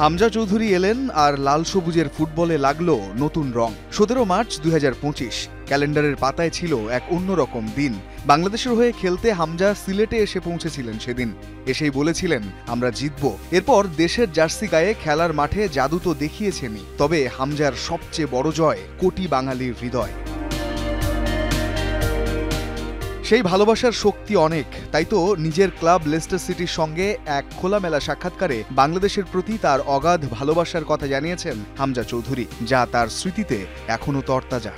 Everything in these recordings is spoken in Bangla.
হামজা চৌধুরী এলেন আর লাল সবুজের ফুটবলে লাগলো নতুন রং। 17 মার্চ 2025 ক্যালেন্ডারের পাতায় ছিল এক অন্যরকম দিন। বাংলাদেশের হয়ে খেলতে হামজা সিলেটে এসে পৌঁছেছিলেন সেদিন। এসেই বলেছিলেন আমরা জিতব। এরপর দেশের জার্সি গায়ে খেলার মাঠে জাদু তো দেখিয়েছেনই, তবে হামজার সবচেয়ে বড় জয় কোটি বাঙালির হৃদয়। সেই ভালোবাসার শক্তি অনেক, তাই তো নিজের ক্লাব লেস্টার সিটির সঙ্গে এক খোলামেলা সাক্ষাৎকারে বাংলাদেশের প্রতি তার অগাধ ভালোবাসার কথা জানিয়েছেন হামজা চৌধুরী, যা তার স্মৃতিতে এখনও তরতাজা।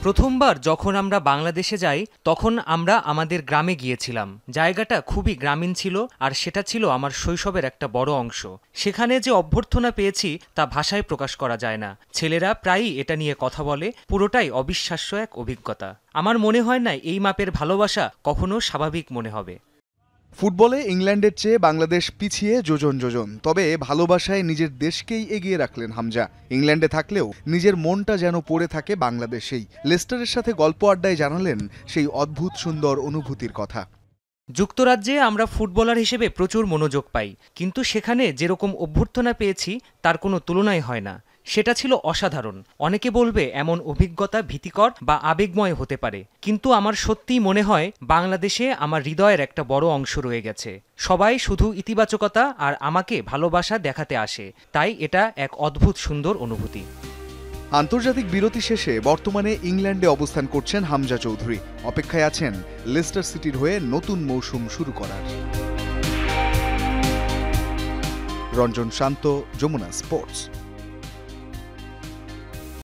প্রথমবার যখন আমরা বাংলাদেশে যাই তখন আমরা আমাদের গ্রামে গিয়েছিলাম। জায়গাটা খুবই গ্রামীণ ছিল আর সেটা ছিল আমার শৈশবের একটা বড় অংশ। সেখানে যে অভ্যর্থনা পেয়েছি তা ভাষায় প্রকাশ করা যায় না। ছেলেরা প্রায়ই এটা নিয়ে কথা বলে, পুরোটাই অবিশ্বাস্য এক অভিজ্ঞতা। আমার মনে হয় না এই মাপের ভালোবাসা কখনো স্বাভাবিক মনে হবে। ফুটবলে ইংল্যান্ডের চেয়ে বাংলাদেশ পিছিয়ে যোজন যোজন, তবে ভালোবাসায় নিজের দেশকেই এগিয়ে রাখলেন হামজা। ইংল্যান্ডে থাকলেও নিজের মনটা যেন পড়ে থাকে বাংলাদেশেই। লেস্টারের সাথে গল্প আড্ডায় জানালেন সেই অদ্ভুত সুন্দর অনুভূতির কথা। যুক্তরাজ্যে আমরা ফুটবলার হিসেবে প্রচুর মনোযোগ পাই, কিন্তু সেখানে যেরকম অভ্যর্থনা পেয়েছি তার কোনো তুলনাই হয় না। সেটা ছিল অসাধারণ। অনেকে বলবে এমন অভিজ্ঞতা ভীতিকর বা আবেগময় হতে পারে, কিন্তু আমার সত্যিই মনে হয় বাংলাদেশে আমার হৃদয়ের একটা বড় অংশ রয়ে গেছে। সবাই শুধু ইতিবাচকতা আর আমাকে ভালোবাসা দেখাতে আসে, তাই এটা এক অদ্ভুত সুন্দর অনুভূতি। আন্তর্জাতিক বিরতি শেষে বর্তমানে ইংল্যান্ডে অবস্থান করছেন হামজা চৌধুরী। অপেক্ষায় আছেন লেস্টার সিটির হয়ে নতুন মৌসুম শুরু করার। রঞ্জন শান্ত, যমুনা স্পোর্টস।